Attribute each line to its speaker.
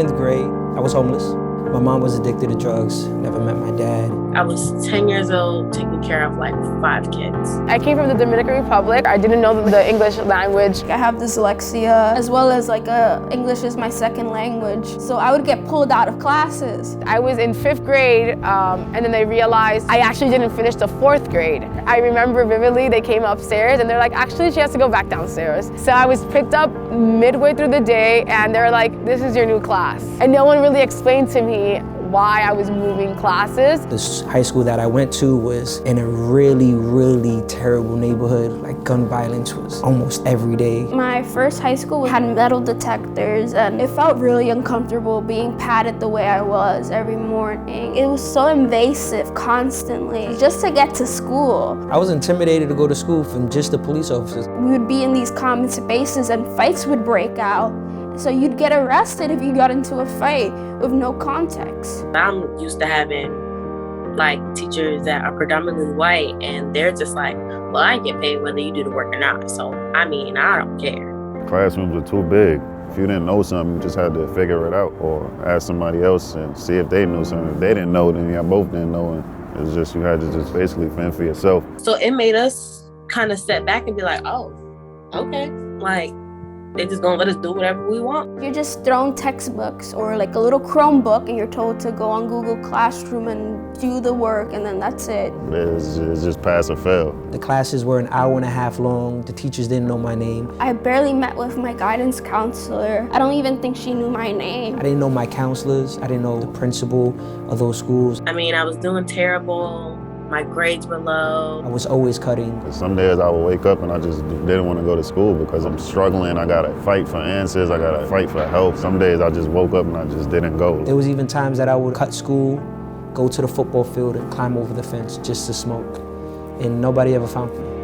Speaker 1: 10th grade, I was homeless. My mom was addicted to drugs, never met my dad.
Speaker 2: I was 10 years old, taking care of like 5 kids.
Speaker 3: I came from the Dominican Republic. I didn't know the English language.
Speaker 4: I have dyslexia, as well as English is my second language. So I would get pulled out of classes.
Speaker 3: I was in 5th grade, and then they realized I actually didn't finish the 4th grade. I remember vividly, they came upstairs and they're like, actually she has to go back downstairs. So I was picked up midway through the day and they're like, this is your new class. And no one really explained to me why I was moving classes.
Speaker 1: This high school that I went to was in a really, really terrible neighborhood. Like gun violence was almost every day.
Speaker 4: My first high school had metal detectors and it felt really uncomfortable being patted the way I was every morning. It was so invasive constantly, just to get to school.
Speaker 1: I was intimidated to go to school from just the police officers.
Speaker 4: We would be in these common spaces and fights would break out. So you'd get arrested if you got into a fight with no context.
Speaker 2: I'm used to having like teachers that are predominantly white and they're just like, well, I get paid whether you do the work or not. So, I mean, I don't care.
Speaker 5: Classrooms were too big. If you didn't know something, you just had to figure it out or ask somebody else and see if they knew something. If they didn't know, then y'all both didn't know. And it was just, you had to just basically fend for yourself.
Speaker 2: So it made us kind of step back and be like, oh, okay, like, they're just gonna let us do whatever we want.
Speaker 4: You're just thrown textbooks or like a little Chromebook and you're told to go on Google Classroom and do the work and then that's it.
Speaker 5: It's just pass or fail.
Speaker 1: The classes were an hour and a half long. The teachers didn't know my name.
Speaker 4: I barely met with my guidance counselor. I don't even think she knew my name.
Speaker 1: I didn't know my counselors. I didn't know the principal of those schools.
Speaker 2: I mean, I was doing terrible. My grades were low.
Speaker 1: I was always cutting.
Speaker 5: Some days I would wake up and I just didn't want to go to school because I'm struggling. I gotta fight for answers. I gotta fight for help. Some days I just woke up and I just didn't go.
Speaker 1: There was even times that I would cut school, go to the football field and climb over the fence just to smoke. And nobody ever found me.